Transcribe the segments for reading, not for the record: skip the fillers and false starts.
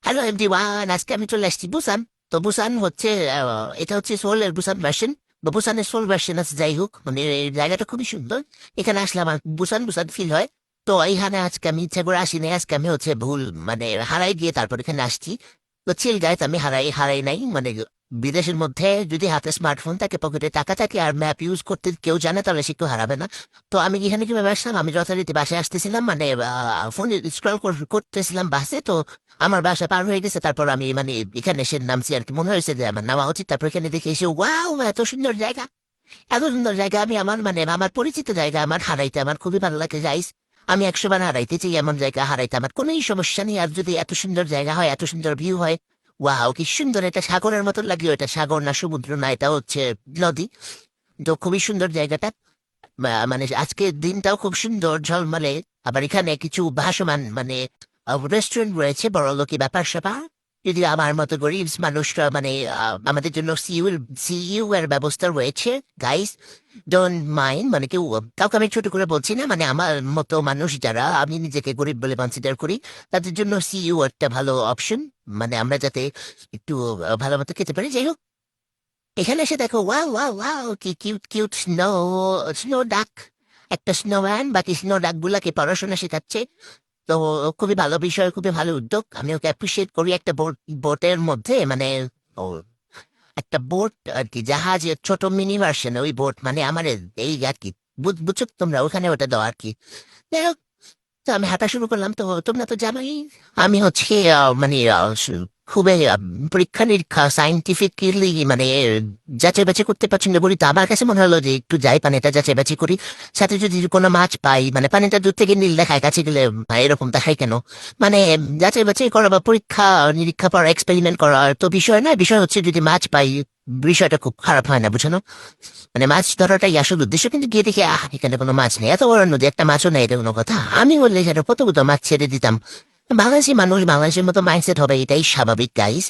Hello everyone, আজকে আমি চলে আসছি বুসান। তো বুসান হচ্ছে এটা হচ্ছে সোলের বুসান ভার্সন বা বুসানের সোল ভার্সন আছে। যাই হোক, মানে এই জায়গাটা খুবই সুন্দর। এখানে আসলে আমার বুসান বুসান ফিল হয়। তো এইখানে আজকে আমি ইচ্ছা করে আসিনি, আজকে আমি হচ্ছে ভুল মানে হারাই গিয়ে তারপর এখানে আসছি। তো চিল গাইতে আমি হারাই হারাই নাই, মানে বিদেশের মধ্যে যদি হাতে স্মার্টফোন থাকে, পকেটে টাকা থাকে আর ম্যাপ ইউজ করতে কেউ জানে, তাহলে সে কেউ হারাবে না। তো আমি এখানে কিভাবে আসলাম, আমি যথারীতি বাসায় আসতেছিলাম, মানে ফোনে স্ক্রল করতেছিলাম বাসে। তো আমার বাসা পার হয়ে গেছে, তারপর আমি মানে এখানে এসে নামছি আর কি, মনে হয়েছে যে আমার নামা উচিত। তারপর এখানে দেখে এসে ওয়াও, এত সুন্দর জায়গা, এত সুন্দর জায়গা। আমি আমার মানে আমার পরিচিত জায়গা আমার হারাইতে আমার খুবই ভালো লাগে গাইস। আমি 100 বার হারাইতে চাই, এমন জায়গা হারাইতে আমার কোনোই সমস্যা নেই। আর যদি এত সুন্দর জায়গা হয়, এত সুন্দর ভিউ হয়, ওয়াও কি সুন্দর! এটা সাগরের মতো লাগে, এটা সাগর না সমুদ্র না, এটা হচ্ছে নদী। তো খুবই সুন্দর জায়গাটা। মানে আজকে দিনটাও খুব সুন্দর ঝলমলে। আবার এখানে কিছু ভাসমান মানে রেস্টুরেন্ট রয়েছে, বড় লোকি ব্যাপার স্যাপার। যদি আমার মতো গরিব মানুষরা মানে আমাদের জন্য সিইউ এর ব্যবস্থা রয়েছে গাইস। ডোন্ট মাইন্ড, মানে কেউ কাউকে আমি ছোট করে বলছি না, মানে আমার মতো মানুষ যারা, আমি নিজেকে গরিব বলে কনসিডার করি, তাদের জন্য সিইউ একটা ভালো অপশন। মানে আমরা যাতে একটু ভালো মতো খেতে পারি। যাই হোক, এখানে এসে দেখো ওয়াও ওয়াও ওয়াও, কি কিউট কিউট স্নো স্নো ডাক। একটা স্নোম্যান বাকি স্নো ডাক গুলাকে পড়াশোনা শেখাচ্ছে। তো খুবই ভালো বিষয়, খুবই ভালো উদ্যোগ, আমি ওকে অ্যাপ্রিসিয়েট করি। একটা বোটের মধ্যে মানে ও একটা বোট আর কি, জাহাজের ছোট মিনি ভার্সন ওই বোট, মানে আমার এই আর কি, বুঝছো তোমরা, ওখানে ওটা দাও আর কি। যাই হোক, তো আমি হাঁটা শুরু করলাম। তো তোমরা তো জানোই আমি হচ্ছে মানে খুবই পরীক্ষা নিরীক্ষা সাইন্টিফিক্যালি মানে যাচাই বাছাই করতে পছন্দ করি। তো আমার কাছে মনে হলো যে একটু যাই পানিটা যাচাই বাছাই করি। সাথে যদি কোনো মাছ পাই, মানে পানিটা দূর থেকে নীল দেখায়, কাছে গেলে এরকম দেখায় কেন? মানে যাচাই বাছাই করা বা পরীক্ষা নিরীক্ষা করা, এক্সপেরিমেন্ট করা তো বিষয় নয়। বিষয় হচ্ছে যদি মাছ পাই, বিষয়টা খুব খারাপ হয় না, বুঝানো? মানে মাছ ধরাটাই আসল উদ্দেশ্য। কিন্তু গিয়ে দেখি এখানে কোনো মাছ নেই, এত বড় নদী, একটা মাছও নেই, এটা কোনো কথা? আমি বললে যেন কত কত মাছ ছেড়ে দিতাম। বাংলাদেশি মানুষ, বাংলাদেশের মতো মাইন্ডসেট হবে, এটাই স্বাভাবিক গাইস।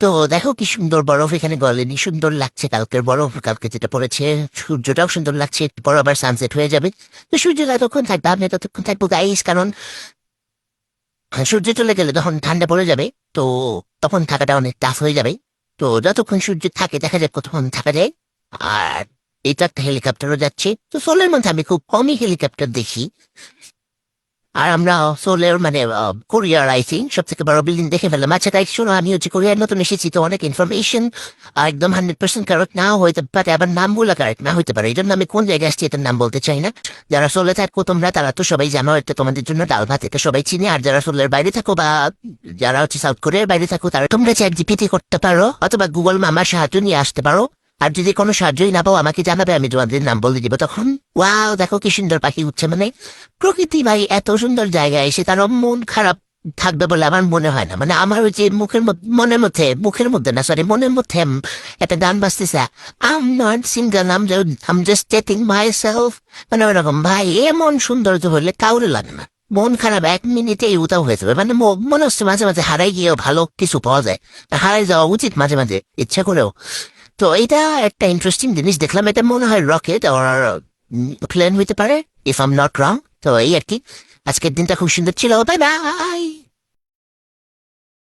তো দেখো কি সুন্দর বরফ এখানে গলেনি, সুন্দর লাগছে কালকের বরফ, কালকে যেটা পড়েছে। সূর্যটাও সুন্দর লাগছে, একটু পর আবার সানসেট হয়ে যাবে। তো সূর্য যতক্ষণ থাকবে আমি ততক্ষণ থাকবো গাইস, কারণ সূর্য চলে গেলে তখন ঠান্ডা পড়ে যাবে। তো তখন থাকাটা অনেক টাফ হয়ে যাবে। তো যতক্ষণ সূর্য থাকে দেখা যাক কতক্ষণ থাকা যায়। আর এটা একটা হেলিকপ্টারও যাচ্ছে। তো সোলের মধ্যে আমি খুব কমই হেলিকপ্টার দেখি। আর আমরা সোলের মানে কোরিয়ার আই থিঙ্ক সব থেকে বড় বিল্ডিং দেখে ফেললাম। আচ্ছা তাই শোনো, আমি হচ্ছে কোরিয়ার নতুন এসেছি, তো অনেক ইনফরমেশন একদম 100% কারেক্ট নাও হইতে পারে, আবার নামগুলো কারেক্ট না হইতে পারে। এই জন্য আমি কোন জায়গায় আসছি এটার নাম বলতে চাই না। যারা সোলে থাকো তোমরা, তারা তো সবাই জানো এটা তোমাদের জন্য ডাল ভাত, এটা সবাই চিনি। আর যারা সোলের বাইরে থাকো বা যারা হচ্ছে সাউথ কোরিয়ার বাইরে থাকো, তারা তোমরা চ্যাট জিপিটি করতে পারো অথবা গুগল মামার সাহায্য নিয়ে আসতে পারো। আর যদি কোনো সাহায্যই না পাও আমাকে জানাবে, আমি তোমাদের নাম বলে দিব তখন। ওয়াও দেখো কি সুন্দর পাখি উঠছে, মানে প্রকৃতি ভাই এত সুন্দর জায়গায় এসে তার মন খারাপ থাকবে বলে আমার মনে হয় না। মানে আমার ওই যে মুখের মধ্যে না, সরি, মনের মধ্যে একটা গান বাজতেছে, I'm not single, I'm just dating myself. মানে ওরকম ভাই, এমন সৌন্দর্য হলে কাউরে লাগে না। মন খারাপ 1 মিনিটেই উতাও হয়ে যাবে। মানে মনে হচ্ছে মাঝে মাঝে হারাই গিয়েও ভালো কিছু পাওয়া যায়। হারাই যাওয়া উচিত মাঝে মাঝে ইচ্ছা করেও। তো এটা একটা ইন্টারেস্টিং জিনিস দেখলাম। এটা মনে হয় রকেট আর প্লেন হইতে পারে, ইফ আম নট রং। তো এই আর কি, আজকের দিনটা খুব সুন্দর ছিল। Bye bye.